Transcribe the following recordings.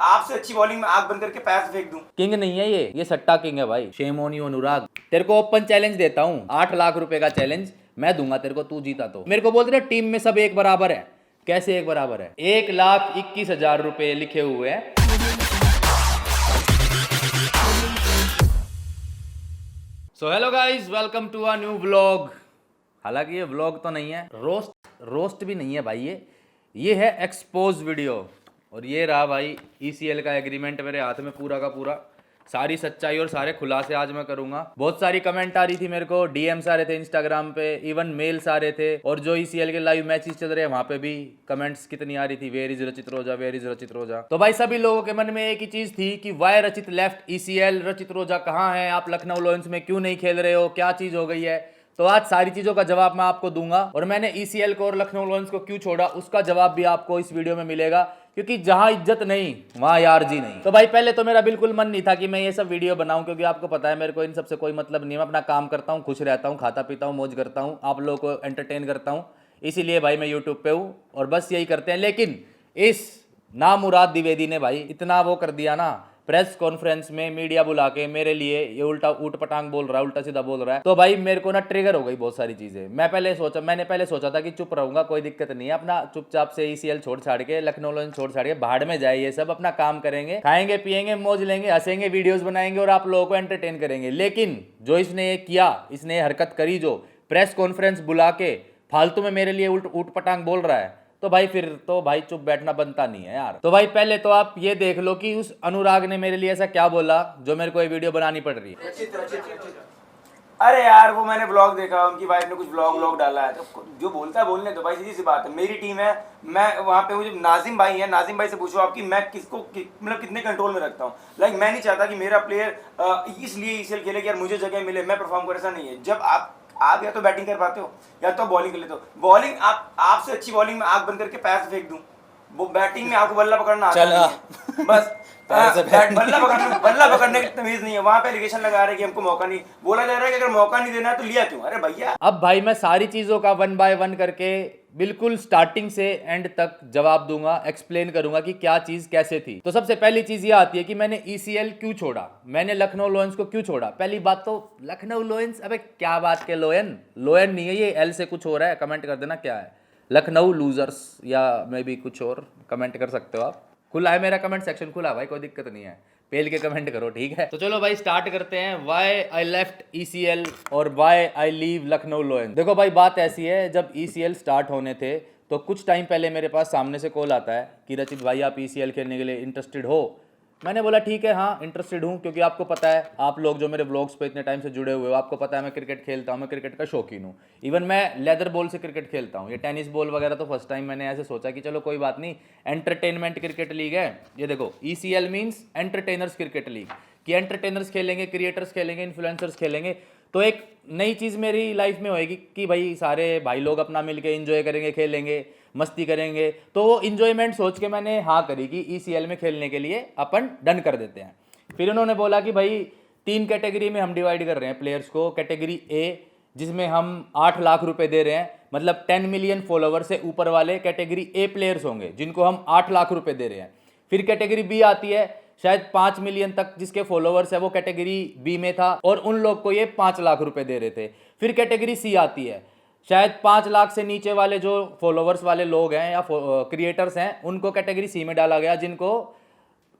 आपसे अच्छी बॉलिंग में आग बंद करके पैर से फेंक दूं। किंग नहीं है ये सट्टा किंग है भाई। शेम ऑन यू अनुराग। तेरे को ओपन चैलेंज देता हूँ, 8 लाख रुपए का चैलेंज मैं दूंगा तेरे को, तू जीता तो। मेरे को बोलते ना टीम में सब एक बराबर है, कैसे एक बराबर है? 1,21,000 रुपए लिखे हुए हैं। So hello guys, welcome to a new vlog. हालांकि ये व्लॉग तो नहीं है, रोस्ट भी नहीं है भाई, ये है एक्सपोज वीडियो। और ये रहा भाई ईसीएल का एग्रीमेंट मेरे हाथ में पूरा का पूरा। सारी सच्चाई और सारे खुलासे आज मैं करूंगा। बहुत सारी कमेंट आ रही थी मेरे को, डीएम्स आ रहे थे इंस्टाग्राम पे, इवन मेल्स आ रहे थे, और जो ईसीएल के लाइव मैचेस चल रहे हैं वहां पे भी कमेंट्स कितनी आ रही थी, वेयर इज रचित रोजा, वेयर इज रचित रोजा। तो भाई सभी लोगों के मन में एक ही चीज थी कि वाई रचित लेफ्ट ईसीएल, रचित रोजा कहाँ है, आप लखनऊ लायंस में क्यों नहीं खेल रहे हो, क्या चीज हो गई है? तो आज सारी चीजों का जवाब मैं आपको दूंगा, और मैंने ईसीएल को और लखनऊ लायंस को क्यों छोड़ा उसका जवाब भी आपको इस वीडियो में मिलेगा, क्योंकि जहां इज्जत नहीं वहां यार जी नहीं। तो भाई पहले तो मेरा बिल्कुल मन नहीं था कि मैं ये सब वीडियो बनाऊं, क्योंकि आपको पता है मेरे को इन सबसे कोई मतलब नहीं है। मैं अपना काम करता हूं, खुश रहता हूं, खाता पीता हूं, मौज करता हूं, आप लोगों को एंटरटेन करता हूं, इसीलिए भाई मैं यूट्यूब पे हूं और बस यही करते हैं। लेकिन इस नामुराद द्विवेदी ने भाई इतना वो कर दिया ना, प्रेस कॉन्फ्रेंस में मीडिया बुला के मेरे लिए ये उल्टा ऊट पटांग बोल रहा है, उल्टा सीधा बोल रहा है। तो भाई मेरे को ना ट्रिगर हो गई बहुत सारी चीजें। मैंने पहले सोचा था कि चुप रहूंगा, कोई दिक्कत नहीं है, अपना चुपचाप से ईसीएल छोड़ छाड़ के, लखनऊ लायंस छोड़ छाड़ के भाड़ में जाए, ये सब अपना काम करेंगे, खाएंगे पिएंगे, मौज लेंगे, हंसेंगे, वीडियोस बनाएंगे और आप लोगों को एंटरटेन करेंगे। लेकिन जो इसने ये किया, इसने हरकत करी, जो प्रेस कॉन्फ्रेंस बुला के फालतू में मेरे लिए ऊट पटांग बोल रहा है, तो भाई फिर तो भाई चुप बैठना बनता नहीं है यार। तो भाई पहले तो आप ये देख लो कि उस अनुराग ने मेरे लिए ऐसा क्या बोला जो मेरे को ये वीडियो बनानी पड़ रही है। अरे यार वो मैंने ब्लॉग देखा, उनकी वाइफ ने कुछ ब्लॉग डाला है, तो जो बोलता है बोलने दो भाई, सीधी सी बात है। मेरी टीम है, मैं वहाँ पे मुझे नाजिम भाई है, नाजिम भाई से पूछो आपकी मैं किसको मतलब कितने कंट्रोल में रखता हूँ। लाइक मैं नहीं चाहता कि मेरा प्लेयर इसलिए ईसीएल खेले कि यार मुझे जगह मिले, मैं परफॉर्म कर, ऐसा नहीं है। जब आप या तो बैटिंग कर पाते हो या तो बॉलिंग कर लेते हो। बॉलिंग आपसे अच्छी बॉलिंग में आग बंद करके पैर से फेंक दूं। वो बैटिंग में आपको बल्ला पकड़ना आता नहीं है, बस बल्ला पकड़ने की तमीज नहीं है। वहां पे एलिगेशन लगा रहे हैं कि हमको मौका नहीं, बोला जा रहा है कि अगर मौका नहीं देना है तो लिया क्यों? अरे भैया अब भाई मैं सारी चीजों का 1 बाय 1 करके बिल्कुल स्टार्टिंग से एंड तक जवाब दूंगा, एक्सप्लेन करूंगा कि क्या चीज कैसे थी। तो सबसे पहली चीज ये आती है कि मैंने ईसीएल क्यों छोड़ा, मैंने लखनऊ लायंस को क्यों छोड़ा। पहली बात तो लखनऊ लायंस, अबे क्या बात के लोयन नहीं है ये, एल से कुछ हो रहा है, कमेंट कर देना क्या है। लखनऊ लूजर्स या मे बी कुछ और कमेंट कर सकते हो आप। खुला है मेरा कमेंट सेक्शन, खुला भाई, कोई दिक्कत नहीं है, पेल के कमेंट करो, ठीक है। तो चलो भाई स्टार्ट करते हैं, व्हाई आई लेफ्ट ईसीएल और why I leave Lucknow Lions. देखो भाई बात ऐसी है, जब ईसीएल स्टार्ट होने थे तो कुछ टाइम पहले मेरे पास सामने से कॉल आता है कि रचित भाई आप ईसीएल खेलने के लिए इंटरेस्टेड हो। मैंने बोला ठीक है, हाँ इंटरेस्टेड हूँ, क्योंकि आपको पता है, आप लोग जो मेरे व्लॉग्स पे इतने टाइम से जुड़े हुए हो, आपको पता है मैं क्रिकेट खेलता हूँ, मैं क्रिकेट का शौकीन हूँ। इवन मैं लेदर बॉल से क्रिकेट खेलता हूँ, ये टेनिस बॉल वगैरह तो फर्स्ट टाइम मैंने ऐसे सोचा कि चलो कोई बात नहीं, एंटरटेनमेंट क्रिकेट लीग है ये। देखो ECL means entertainers cricket league, कि एंटरटेनर्स खेलेंगे, क्रिएटर्स खेलेंगे, इन्फ्लुएंसर्स खेलेंगे। तो एक नई चीज़ मेरी लाइफ में होएगी कि भाई सारे भाई लोग अपना मिलके एंजॉय करेंगे, खेलेंगे, मस्ती करेंगे। तो वो इंजॉयमेंट सोच के मैंने हाँ करी कि ईसीएल में खेलने के लिए अपन डन कर देते हैं। फिर उन्होंने बोला कि भाई 3 कैटेगरी में हम डिवाइड कर रहे हैं प्लेयर्स को। कैटेगरी ए जिसमें हम 8 लाख रुपए दे रहे हैं, मतलब 10 मिलियन फॉलोवर से ऊपर वाले कैटेगरी ए प्लेयर्स होंगे जिनको हम 8 लाख रुपए दे रहे हैं। फिर कैटेगरी बी आती है, शायद 5 मिलियन तक जिसके फॉलोवर्स है, वो कैटेगरी बी में था, और उन लोग को ये 5 लाख रुपए दे रहे थे। फिर कैटेगरी सी आती है, शायद 5 लाख से नीचे वाले जो फॉलोवर्स वाले लोग हैं या क्रिएटर्स हैं, उनको कैटेगरी सी में डाला गया, जिनको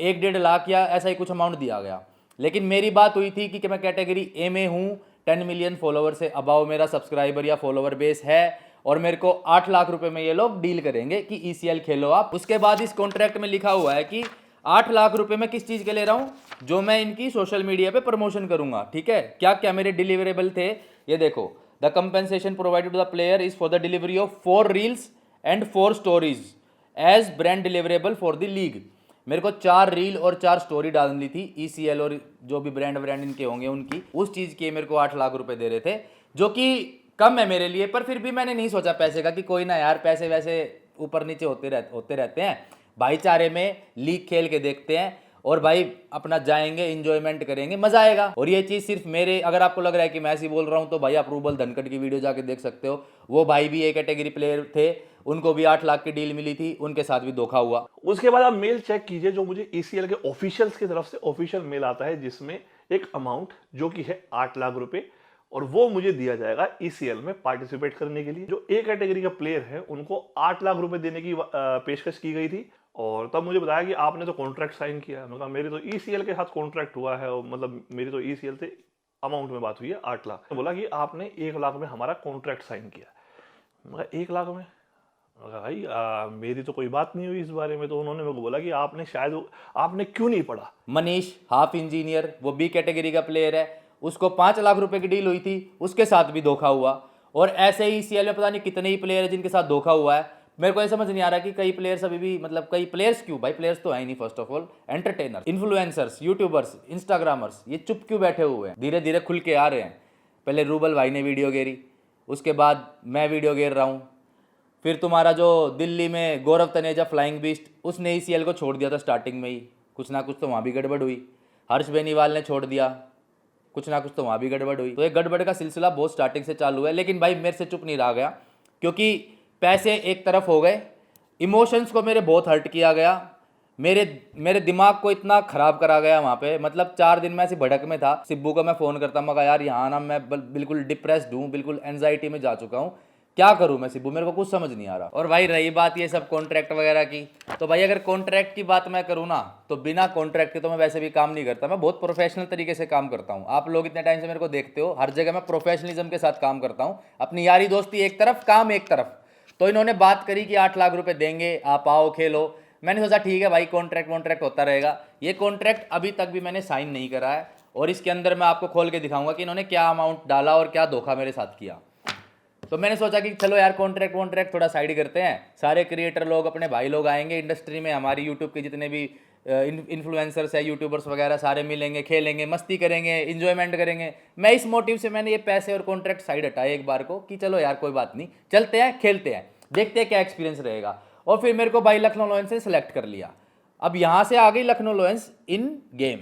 1-1.5 लाख या ऐसा ही कुछ अमाउंट दिया गया। लेकिन मेरी बात हुई थी कि मैं कैटेगरी ए में हूँ, 10 मिलियन फॉलोवर से अबाव मेरा सब्सक्राइबर या फॉलोवर बेस है, और मेरे को 8 लाख रुपए में ये लोग डील करेंगे कि ईसीएल खेलो आप। उसके बाद इस कॉन्ट्रैक्ट में लिखा हुआ है कि 8 लाख रुपए मैं किस चीज़ के ले रहा हूँ, जो मैं इनकी सोशल मीडिया पे प्रमोशन करूंगा, ठीक है। क्या क्या मेरे डिलीवरेबल थे ये देखो। The compensation provided to the player is for the delivery of 4 reels and 4 stories as brand deliverable for the league. मेरे को 4 रील और 4 स्टोरी डालनी थी ईसीएल और जो भी ब्रांड इनके होंगे उनकी, उस चीज़ के मेरे को 8 लाख रुपए दे रहे थे, जो कि कम है मेरे लिए। पर फिर भी मैंने नहीं सोचा पैसे का कि कोई ना यार, पैसे वैसे ऊपर नीचे होते रहते हैं, भाईचारे में लीग खेल के देखते हैं, और भाई अपना जाएंगे, इंजॉयमेंट करेंगे, मजा आएगा। और ये चीज़ सिर्फ मेरे, अगर आपको लग रहा है कि मैं ऐसे बोल रहा हूँ तो भाई अप्रूवल धनखड़ की वीडियो जाके देख सकते हो। वो भाई भी एक कैटेगरी प्लेयर थे, उनको भी 8 लाख की डील मिली थी, उनके साथ भी धोखा हुआ। उसके बाद आप मेल चेक कीजिए जो मुझे ईसीएल के ऑफिशियल्स की तरफ से ऑफिशियल मेल आता है, जिसमें एक अमाउंट जो कि है 8 लाख रुपए, और वो मुझे दिया जाएगा ईसीएल में पार्टिसिपेट करने के लिए। जो ए कैटेगरी का प्लेयर है उनको 8 लाख रुपए देने की पेशकश की गई थी, और तब मुझे बताया कि आपने तो कॉन्ट्रैक्ट साइन किया है। मतलब मेरी तो ईसीएल के साथ कॉन्ट्रैक्ट हुआ है, और मतलब मेरी तो ईसीएल से अमाउंट में बात हुई है 8 लाख। बोला कि आपने 1 लाख में हमारा कॉन्ट्रैक्ट साइन किया। मगर 1 लाख में भाई मेरी तो कोई बात नहीं हुई इस बारे में। तो उन्होंने मेरे को बोला कि आपने शायद आपने क्यों नहीं पढ़ा। मनीष हाफ इंजीनियर, वो बी कैटेगरी का प्लेयर है, उसको 5 लाख रुपए की डील हुई थी, उसके साथ भी धोखा हुआ। और ऐसे ही सीएल में पता नहीं कितने ही प्लेयर है जिनके साथ धोखा हुआ है। मेरे को ये समझ नहीं आ रहा कि कई प्लेयर्स अभी भी, मतलब कई प्लेयर्स क्यों भाई, प्लेयर्स तो है ही नहीं first of all, entertainer, influencers, YouTubers, Instagrammers, ये चुप क्यों बैठे हुए हैं? धीरे धीरे खुल के आ रहे हैं। पहले रूबल भाई ने वीडियो घेरी, उसके बाद मैं वीडियो घेर रहा हूँ, फिर तुम्हारा जो दिल्ली में गौरव तनेजा फ्लाइंग बीस्ट, उसने ईसीएल को छोड़ दिया था स्टार्टिंग में ही, कुछ ना कुछ तो वहाँ भी गड़बड़ हुई। हर्ष बेनीवाल ने छोड़ दिया, कुछ ना कुछ तो वहाँ भी गड़बड़ हुई। तो ये गड़बड़ का सिलसिला बहुत स्टार्टिंग से चालू है। लेकिन भाई मेरे से चुप नहीं रहा गया, क्योंकि पैसे एक तरफ हो गए, इमोशंस को मेरे बहुत हर्ट किया गया, मेरे दिमाग को इतना खराब करा गया वहाँ पे। मतलब 4 दिन में ऐसी भड़क में था। सिब्बू को मैं फ़ोन करता, मगर यार यहाँ ना मैं बिल्कुल डिप्रेस्ड हूँ, बिल्कुल एंजाइटी में जा चुका हूँ, क्या करूँ मैं सिब्बू, मेरे को कुछ समझ नहीं आ रहा। और भाई रही बात ये सब कॉन्ट्रैक्ट वगैरह की, तो भाई अगर कॉन्ट्रैक्ट की बात मैं करूँ ना, तो बिना कॉन्ट्रैक्ट के तो मैं वैसे भी काम नहीं करता। मैं बहुत प्रोफेशनल तरीके से काम करता हूँ। आप लोग इतने टाइम से मेरे को देखते हो, हर जगह मैं प्रोफेशनलिज्म के साथ काम करता हूँ। अपनी यारी दोस्ती एक तरफ, काम एक तरफ। तो इन्होंने बात करी कि 8 लाख रुपए देंगे, आप आओ खेलो। मैंने सोचा ठीक है भाई, कॉन्ट्रैक्ट होता रहेगा। ये कॉन्ट्रैक्ट अभी तक भी मैंने साइन नहीं करा है, और इसके अंदर मैं आपको खोल के दिखाऊंगा कि इन्होंने क्या अमाउंट डाला और क्या धोखा मेरे साथ किया। तो मैंने सोचा कि चलो यार कॉन्ट्रैक्ट थोड़ा साइड करते हैं। सारे क्रिएटर लोग, अपने भाई लोग आएंगे इंडस्ट्री में, हमारी यूट्यूब के जितने भी इन्फ्लुएंसर्स है, यूट्यूबर्स वगैरह, सारे मिलेंगे, खेलेंगे, मस्ती करेंगे, इन्जॉयमेंट करेंगे। मैं इस मोटिव से मैंने ये पैसे और कॉन्ट्रैक्ट साइड हटाए एक बार को, कि चलो यार कोई बात नहीं, चलते हैं, खेलते हैं, देखते हैं क्या एक्सपीरियंस रहेगा। और फिर मेरे को भाई लखनऊ लॉयंस से सिलेक्ट कर लिया। अब यहाँ से आ गई लखनऊ लॉयंस इन गेम।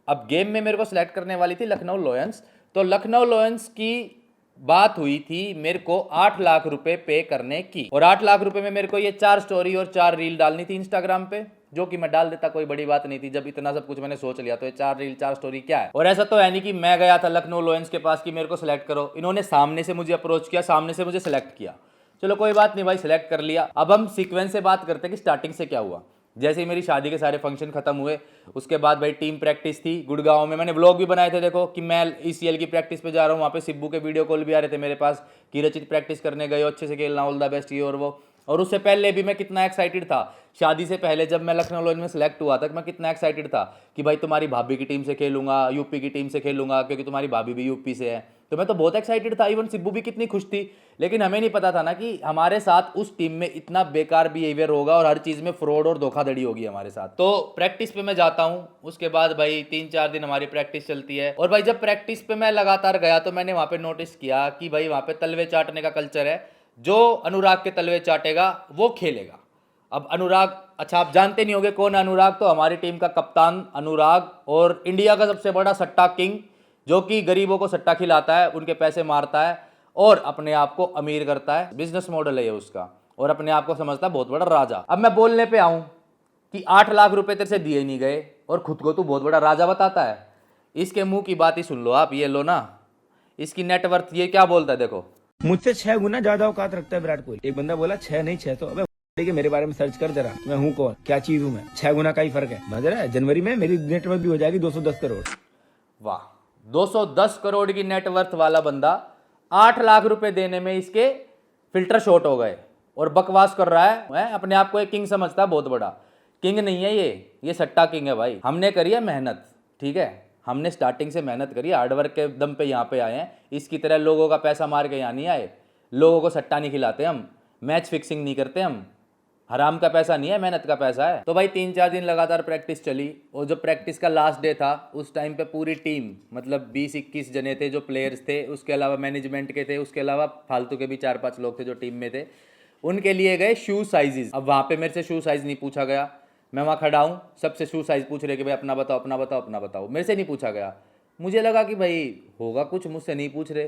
अब गेम में मेरे को सिलेक्ट करने वाली थी लखनऊ लॉयंस। तो लखनऊ लॉयंस की बात हुई थी मेरे को 8 लाख रुपए पे करने की, और 8 लाख रुपए में मेरे को ये 4 स्टोरी और 4 रील डालनी थी इंस्टाग्राम पे, जो कि मैं डाल देता, कोई बड़ी बात नहीं थी। जब इतना सब कुछ मैंने सोच लिया तो ये 4 रील 4 स्टोरी क्या है। और ऐसा तो है नहीं कि मैं गया था लखनऊ लॉयंस के पास कि मेरे को सिलेक्ट करो। इन्होंने सामने से मुझे अप्रोच किया, सामने से मुझे सिलेक्ट किया। चलो कोई बात नहीं भाई, सिलेक्ट कर लिया। अब हम सीक्वेंस से बात करते हैं कि स्टार्टिंग से क्या हुआ। जैसे ही मेरी शादी के सारे फंक्शन खत्म हुए, उसके बाद भाई टीम प्रैक्टिस थी गुड़गांव में। मैंने व्लॉग भी बनाए थे, देखो कि मैं ईसीएल की प्रैक्टिस पे जा रहा हूँ। वहाँ पे सिब्बू के वीडियो कॉल भी आ रहे थे मेरे पास कि रचित प्रैक्टिस करने गए, अच्छे से खेलना, ऑल द बेस्ट, ये और वो। और उससे पहले भी मैं कितना एक्साइटेड था, शादी से पहले जब मैं लखनऊ लॉयंस में सिलेक्ट हुआ था, मैं कितना एक्साइटेड था कि भाई तुम्हारी भाभी की टीम से खेलूंगा, यूपी की टीम से खेलूंगा, क्योंकि तुम्हारी भाभी भी यूपी से है। तो मैं तो बहुत एक्साइटेड था, इवन सिब्बू भी कितनी खुश थी। लेकिन हमें नहीं पता था ना कि हमारे साथ उस टीम में इतना बेकार बिहेवियर होगा और हर चीज़ में फ्रॉड और धोखाधड़ी होगी हमारे साथ। तो प्रैक्टिस पे मैं जाता हूँ, उसके बाद भाई 3-4 दिन हमारी प्रैक्टिस चलती है। और भाई जब प्रैक्टिस पे मैं लगातार गया तो मैंने वहाँ पे नोटिस किया कि भाई वहाँ पे तलवे चाटने का कल्चर है। जो अनुराग के तलवे चाटेगा वो खेलेगा। अब अनुराग, अच्छा आप जानते नहीं होंगे कौन है अनुराग, तो हमारी टीम का कप्तान अनुराग, और इंडिया का सबसे बड़ा सट्टा किंग, जो कि गरीबों को सट्टा खिलाता है, उनके पैसे मारता है और अपने आप को अमीर करता है। बिजनेस मॉडल है ये उसका, और अपने आप को समझता है बहुत बड़ा राजा। अब मैं बोलने पे आऊं कि 8 लाख रुपए तेरे से दिए नहीं गए और खुद को तू बहुत बड़ा राजा बताता है। इसके मुंह की बात ही सुन लो आप, ये लो ना इसकी नेटवर्थ, ये क्या बोलता है देखो। मुझसे 6 गुना ज्यादा औकात रखता है विराट कोहली। एक बंदा बोला 6 नहीं 6 तो, अबे कि मेरे बारे में सर्च कर जरा, मैं हूँ कौन, क्या चीज हूँ मैं। 6 गुना का ही फर्क है। समझ रहा है, जनवरी में मेरी नेटवर्थ भी हो जाएगी 210 करोड़। वाह, 210 करोड़ की नेटवर्थ वाला बंदा 8 लाख रुपए देने में इसके फिल्टर शॉर्ट हो गए और बकवास कर रहा है। अपने आप को एक किंग समझता है, बहुत बड़ा किंग नहीं है ये सट्टा किंग है भाई। हमने करी है मेहनत, ठीक है, हमने स्टार्टिंग से मेहनत करी, हार्डवर्क के दम पे यहाँ पे आए हैं। इसकी तरह लोगों का पैसा मार के यहाँ नहीं आए, लोगों को सट्टा नहीं खिलाते हम, मैच फिक्सिंग नहीं करते हम, हराम का पैसा नहीं है, मेहनत का पैसा है। तो भाई 3-4 दिन लगातार प्रैक्टिस चली, और जो प्रैक्टिस का लास्ट डे था उस टाइम पे पूरी टीम, मतलब 20-21 जने थे जो प्लेयर्स थे, उसके अलावा मैनेजमेंट के थे, उसके अलावा फालतू के भी 4-5 लोग थे जो टीम में थे। उनके लिए गए शू साइजेस। अब वहाँ पे मेरे से शू साइज नहीं पूछा गया, मैं वहाँ खड़ा हूँ, सबसे शू साइज पूछ रहे कि भाई अपना बताओ अपना बताओ अपना बताओ, मेरे से नहीं पूछा गया। मुझे लगा कि भाई होगा कुछ, मुझसे नहीं पूछ रहे।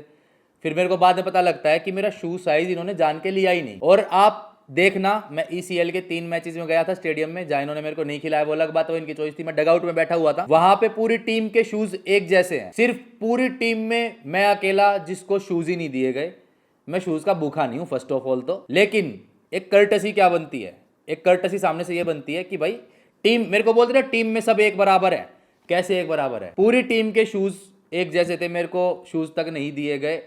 फिर मेरे को बाद में पता लगता है कि मेरा शू साइज इन्होंने जान के लिया ही नहीं। और आप देखना, मैं ECL के 3 मैचेस में गया था स्टेडियम में, जहाँ इन्होंने मेरे को नहीं खिलाया वो अलग बात है, वो इनकी चॉइस थी। मैं डगआउट में बैठा हुआ था, वहां पे पूरी टीम के शूज एक जैसे हैं, सिर्फ पूरी टीम में मैं अकेला जिसको शूज ही नहीं दिए गए। मैं शूज का भूखा नहीं हूं फर्स्ट ऑफ ऑल तो, लेकिन एक कर्टसी क्या बनती है, एक कर्टसी सामने से ये बनती है कि भाई टीम, मेरे को बोलते ना टीम में सब एक बराबर है। कैसे एक बराबर है? पूरी टीम के शूज एक जैसे थे, मेरे को शूज तक नहीं दिए गए।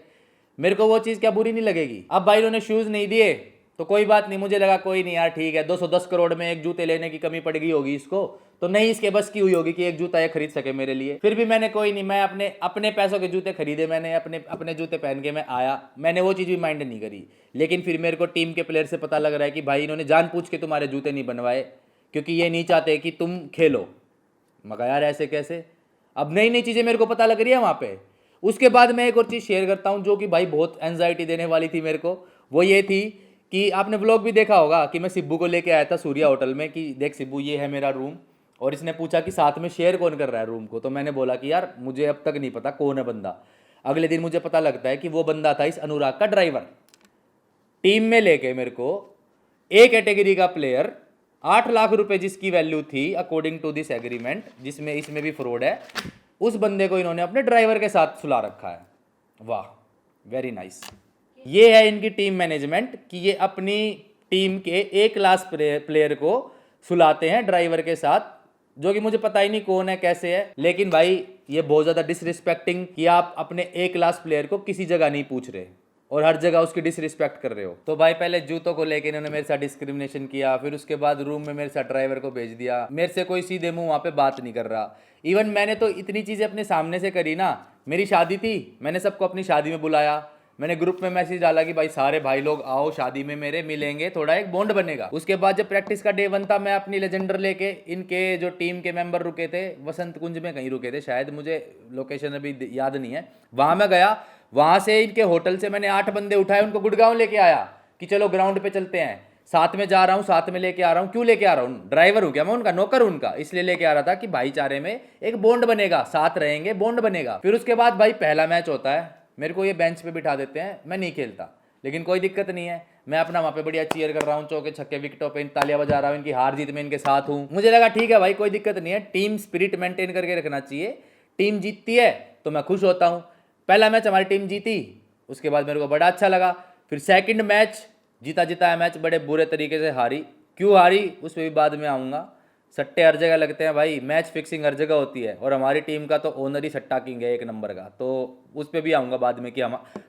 मेरे को वो चीज़ क्या बुरी नहीं लगेगी? अब भाई उन्होंने शूज़ नहीं दिए तो कोई बात नहीं, मुझे लगा कोई नहीं यार ठीक है, 210 करोड़ में एक जूते लेने की कमी पड़ गई होगी इसको, तो नहीं इसके बस की हुई होगी कि एक जूता ये खरीद सके मेरे लिए। फिर भी मैंने कोई नहीं, मैं अपने पैसों के जूते खरीदे, मैंने अपने जूते पहन के मैं आया, मैंने वो चीज़ भी माइंड नहीं करी। लेकिन फिर मेरे को टीम के प्लेयर से पता लग रहा है कि भाई इन्होंने जानबूझ के तुम्हारे जूते नहीं बनवाए क्योंकि ये नहीं चाहते कि तुम खेलो। मगर यार ऐसे कैसे? अब नई नई चीज़ें मेरे को पता लग रही है वहाँ पे। उसके बाद मैं एक और चीज़ शेयर करता हूँ जो कि भाई बहुत एंजाइटी देने वाली थी मेरे को। वो ये थी कि आपने व्लॉग भी देखा होगा कि मैं सिब्बू को लेके आया था सूर्या होटल में कि देख सिब्बू ये है मेरा रूम, और इसने पूछा कि साथ में शेयर कौन कर रहा है रूम को, तो मैंने बोला कि यार मुझे अब तक नहीं पता कौन है बंदा। अगले दिन मुझे पता लगता है कि वो बंदा था इस अनुराग का ड्राइवर। टीम में लेके मेरे को ए कैटेगरी का प्लेयर 8 लाख रुपए जिसकी वैल्यू थी अकॉर्डिंग टू दिस एग्रीमेंट, जिसमें इसमें भी फ्रॉड है, उस बंदे को इन्होंने अपने ड्राइवर के साथ सुला रखा है। वाह, वेरी नाइस। ये है इनकी टीम मैनेजमेंट कि ये अपनी टीम के ए क्लास प्लेयर को सुलाते हैं ड्राइवर के साथ, जो कि मुझे पता ही नहीं कौन है कैसे है। लेकिन भाई ये बहुत ज़्यादा डिसरिस्पेक्टिंग कि आप अपने ए क्लास प्लेयर को किसी जगह नहीं पूछ रहे और हर जगह उसकी डिसरिस्पेक्ट कर रहे हो। तो भाई पहले जूतों को लेके इन्होंने मेरे साथ डिस्क्रिमिनेशन किया, फिर उसके बाद रूम में मेरे साथ ड्राइवर को भेज दिया, मेरे से कोई सीधे मुंह वहाँ पे बात नहीं कर रहा। इवन मैंने तो इतनी चीज़ें अपने सामने से करी ना, मेरी शादी थी, मैंने सबको अपनी शादी में बुलाया, मैंने ग्रुप में मैसेज डाला कि भाई सारे भाई लोग आओ शादी में मेरे, मिलेंगे, थोड़ा एक बॉन्ड बनेगा। उसके बाद जब प्रैक्टिस का डे 1 था, मैं अपनी लेजेंडर लेके, इनके जो टीम के मेंबर रुके थे वसंत कुंज में कहीं रुके थे शायद, मुझे लोकेशन अभी याद नहीं है, वहाँ मैं गया। वहाँ से इनके होटल से मैंने 8 बंदे उठाए, उनको गुड़गांव लेके आया कि चलो ग्राउंड पे चलते हैं, साथ में जा रहा हूँ, साथ में लेके आ रहा हूँ। क्यों लेके आ रहा हूँ? ड्राइवर हूँ क्या मैं उनका, नौकर उनका, इसलिए लेके आ रहा था कि भाईचारे में एक बॉन्ड बनेगा, साथ रहेंगे, बॉन्ड बनेगा। फिर उसके बाद भाई पहला मैच होता है, मेरे को ये बेंच पे बिठा देते हैं, मैं नहीं खेलता, लेकिन कोई दिक्कत नहीं है, मैं अपना वहाँ पे बढ़िया चीयर कर रहा हूँ, चौके छक्के विकेटों पे तालियां बजा रहा हूँ, इनकी हार जीत में इनके साथ हूँ। मुझे लगा ठीक है भाई कोई दिक्कत नहीं है, टीम स्पिरिट मेंटेन करके रखना चाहिए, टीम जीतती है तो मैं खुश होता हूँ। पहला मैच हमारी टीम जीती, उसके बाद मेरे को बड़ा अच्छा लगा। फिर सेकंड मैच जीता जिताया मैच बड़े बुरे तरीके से हारी। क्यों हारी उस पर भी बाद में आऊँगा। सट्टे हर जगह लगते हैं भाई, मैच फिक्सिंग हर जगह होती है, और हमारी टीम का तो ओनर ही सट्टा किंग है 1 नंबर का, तो उस पर भी आऊँगा बाद में कि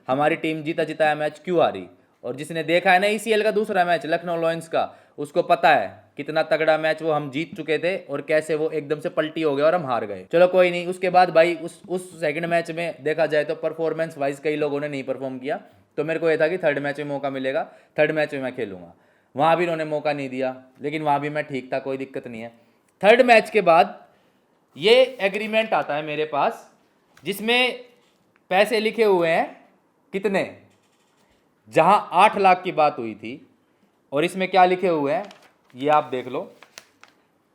हमारी टीम जीता जिताया मैच क्यों हारी। और जिसने देखा है ना ECL का दूसरा मैच लखनऊ लॉयंस का, उसको पता है कितना तगड़ा मैच वो हम जीत चुके थे और कैसे वो एकदम से पलटी हो गया और हम हार गए। चलो कोई नहीं। उसके बाद भाई उस सेकंड मैच में देखा जाए तो परफॉर्मेंस वाइज कई लोगों ने नहीं परफॉर्म किया, तो मेरे को ये था कि थर्ड मैच में मौका मिलेगा, थर्ड मैच में मैं खेलूंगा। वहाँ भी इन्होंने मौका नहीं दिया, लेकिन वहाँ भी मैं ठीक था, कोई दिक्कत नहीं है। थर्ड मैच के बाद ये एग्रीमेंट आता है मेरे पास, जिसमें पैसे लिखे हुए हैं कितने, जहां 8 लाख की बात हुई थी, और इसमें क्या लिखे हुए हैं ये आप देख लो,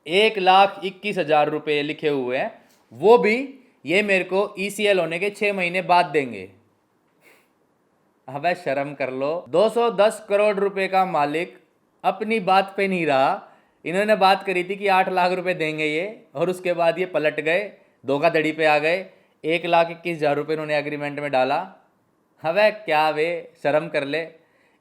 1,21,000 रुपये लिखे हुए हैं। वो भी ये मेरे को ECL होने के 6 महीने बाद देंगे। अबे शर्म कर लो, 210 करोड़ रुपए का मालिक अपनी बात पे नहीं रहा। इन्होंने बात करी थी कि 8 लाख रुपए देंगे ये, और उसके बाद ये पलट गए, धोखाधड़ी पे आ गए। 1,21,000 रुपये इन्होंने एग्रीमेंट में डाला। अबे क्या वे, शर्म कर ले,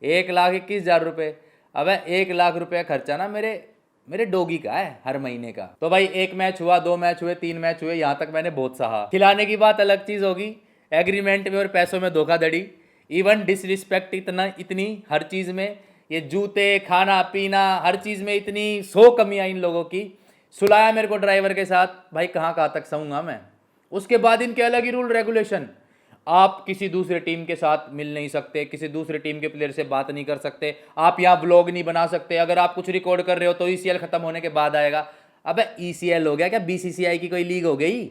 1,21,000 रुपये। अबे 1 लाख रुपये खर्चा ना मेरे डोगी का है हर महीने का। तो भाई 1 मैच हुआ, 2 मैच हुए, 3 मैच हुए, यहाँ तक मैंने बहुत सहा। खिलाने की बात अलग चीज़ होगी, एग्रीमेंट में और पैसों में धोखाधड़ी, इवन डिसरिस्पेक्ट इतनी हर चीज़ में, ये जूते, खाना पीना, हर चीज़ में इतनी 100 कमियाँ इन लोगों की। सुलाया मेरे को ड्राइवर के साथ, भाई कहाँ तक सहूँगा मैं। उसके बाद इनके अलग ही रूल रेगुलेशन, आप किसी दूसरे टीम के साथ मिल नहीं सकते, किसी दूसरे टीम के प्लेयर से बात नहीं कर सकते, आप यहाँ व्लॉग नहीं बना सकते, अगर आप कुछ रिकॉर्ड कर रहे हो तो ECL खत्म होने के बाद आएगा। अबे ECL हो गया क्या BCCI की कोई लीग हो गई?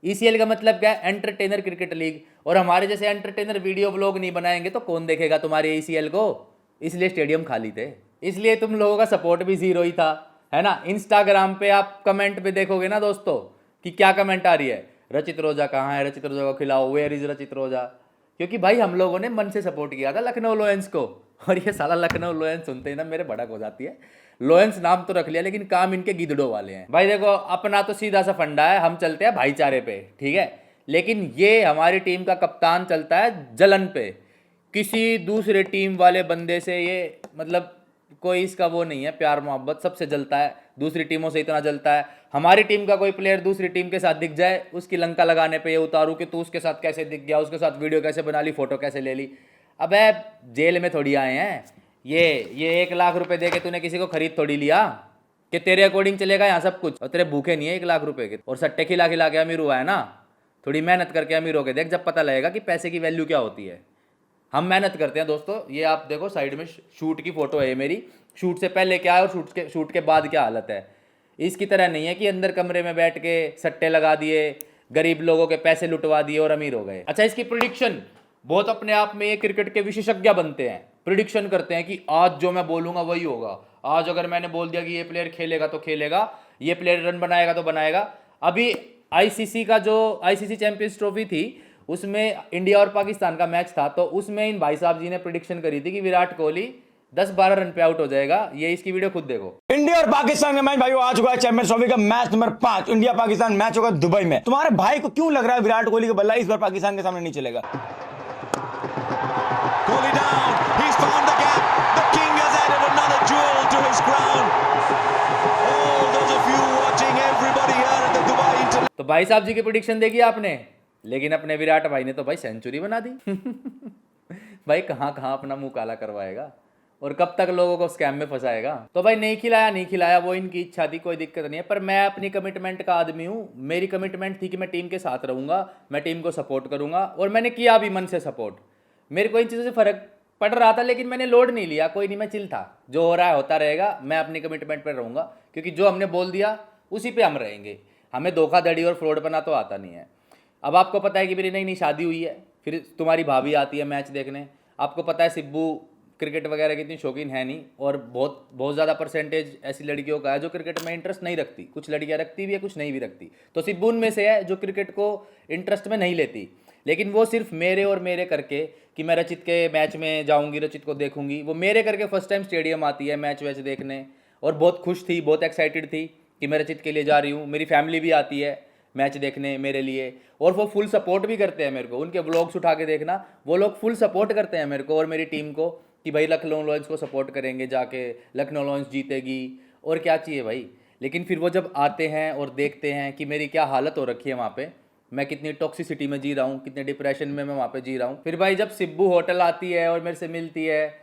ECL का मतलब क्या है? Entertainer cricket league. और हमारे जैसे एंटरटेनर वीडियो व्लॉग नहीं बनाएंगे तो कौन देखेगा तुम्हारे ECL को? इसलिए स्टेडियम खाली थे, इसलिए तुम लोगों का सपोर्ट भी जीरो ही था, है ना। इंस्टाग्राम पे आप कमेंट पे देखोगे ना दोस्तों कि क्या कमेंट आ रही है, रचित रोजा कहाँ है, रचित रोजा को खिलाओ, वेयर इज रचित रोजा। क्योंकि भाई हम लोगों ने मन से सपोर्ट किया था लखनऊ लॉयंस को, और ये साला लखनऊ लॉयंस सुनते ही ना मेरे भड़क हो जाती है। लॉयंस नाम तो रख लिया लेकिन काम इनके गिदड़ों वाले हैं। भाई देखो अपना तो सीधा सा फंडा है, हम चलते हैं भाईचारे पे, ठीक है, लेकिन ये हमारी टीम का कप्तान चलता है जलन पे। किसी दूसरे टीम वाले बंदे से ये मतलब कोई इसका वो नहीं है, प्यार मोहब्बत, सबसे जलता है, दूसरी टीमों से इतना जलता है। हमारी टीम का कोई प्लेयर दूसरी टीम के साथ दिख जाए, उसकी लंका लगाने पे ये उतारू कि तू उसके साथ कैसे दिख गया, उसके साथ वीडियो कैसे बना ली, फोटो कैसे ले ली। अबे जेल में थोड़ी आए हैं, ये 1 लाख रुपए दे के तूने किसी को खरीद थोड़ी लिया कि तेरे अकॉर्डिंग चलेगा यहाँ सब कुछ, और तेरे भूखे नहीं है 1 लाख रुपए के, और सट्टे खिला खिला के अमीर हुआ है ना। थोड़ी मेहनत करके अमीर हो के देख, जब पता लगेगा कि पैसे की वैल्यू क्या होती है। हम मेहनत करते हैं दोस्तों। ये आप देखो साइड में शूट की फोटो है ये मेरी, शूट से पहले क्या है और शूट के बाद क्या हालत है। इसकी तरह नहीं है कि अंदर कमरे में बैठ के सट्टे लगा दिए, गरीब लोगों के पैसे लुटवा दिए और अमीर हो गए। अच्छा, इसकी प्रिडिक्शन बहुत अपने आप में ये क्रिकेट के विशेषज्ञ बनते हैं, प्रिडिक्शन करते हैं कि आज जो मैं बोलूंगा वही होगा। आज अगर मैंने बोल दिया कि ये प्लेयर खेलेगा तो खेलेगा, ये प्लेयर रन बनाएगा तो बनाएगा। अभी आईसीसी का जो आईसीसी चैंपियंस ट्रॉफी थी उसमें इंडिया और पाकिस्तान का मैच था, तो उसमें इन भाई साहब जी ने प्रिडिक्शन करी थी कि विराट कोहली 10-12 रन पे आउट हो जाएगा। ये इसकी वीडियो खुद देखो। इंडिया और पाकिस्तान का मैच भाइयों आ चुका है, चैंपियंस ट्रॉफी का match number 5 India Pakistan match होगा दुबई में। तुम्हारे भाई को क्यों लग रहा है विराट कोहली का बल्ला इस बार पाकिस्तान के सामने नहीं चलेगा? Kohli down, he's found the gap, the king has added another jewel to his crown. All those of you watching, everybody here at the Dubai International. तो भाई साहब जी की प्रिडिक्शन देखी आपने, लेकिन अपने विराट भाई ने तो भाई सेंचुरी बना दी। भाई कहाँ कहाँ अपना मुंह काला करवाएगा और कब तक लोगों को स्कैम में फंसाएगा। तो भाई नहीं खिलाया वो इनकी इच्छा थी, कोई दिक्कत नहीं है, पर मैं अपनी कमिटमेंट का आदमी हूँ। मेरी कमिटमेंट थी कि मैं टीम के साथ रहूंगा, मैं टीम को सपोर्ट करूंगा, और मैंने किया भी मन से सपोर्ट। मेरे को इन चीज़ों से फर्क पड़ रहा था लेकिन मैंने लोड नहीं लिया, कोई नहीं, मैं चिल था, जो हो रहा है होता रहेगा, मैं अपनी कमिटमेंट पर रहूंगा, क्योंकि जो हमने बोल दिया उसी पे हम रहेंगे। हमें धोखाधड़ी और फ्रॉड बना तो आता नहीं है। अब आपको पता है कि मेरी नई नई शादी हुई है, फिर तुम्हारी भाभी आती है मैच देखने। आपको पता है सिब्बू क्रिकेट वगैरह की इतनी शौकीन है नहीं, और बहुत ज़्यादा परसेंटेज ऐसी लड़कियों का है जो क्रिकेट में इंटरेस्ट नहीं रखती। कुछ लड़कियां रखती भी है, कुछ नहीं भी रखती। तो सिब्बू उनमें से है जो क्रिकेट को इंटरेस्ट में नहीं लेती, लेकिन वो सिर्फ मेरे और मेरे करके कि मैं रचित के मैच में जाऊंगी, रचित को देखूंगी, वो मेरे करके फर्स्ट टाइम स्टेडियम आती है मैच वैच देखने, और बहुत खुश थी, बहुत एक्साइटेड थी कि मैं रचित के लिए जा रही हूँ। मेरी फैमिली भी आती है मैच देखने मेरे लिए, और वो फुल सपोर्ट भी करते हैं मेरे को। उनके व्लॉग्स उठा के देखना, वो लोग फुल सपोर्ट करते हैं मेरे को और मेरी टीम को कि भाई लखनऊ लॉयंस को सपोर्ट करेंगे जाके, लखनऊ लॉयंस जीतेगी, और क्या चाहिए भाई। लेकिन फिर वो जब आते हैं और देखते हैं कि मेरी क्या हालत हो रखी है वहाँ पे, मैं कितनी टॉक्सिसिटी में जी रहा हूँ, कितने डिप्रेशन में मैं वहाँ पे जी रहा हूँ। फिर भाई जब सिब्बू होटल आती है और मेरे से मिलती है,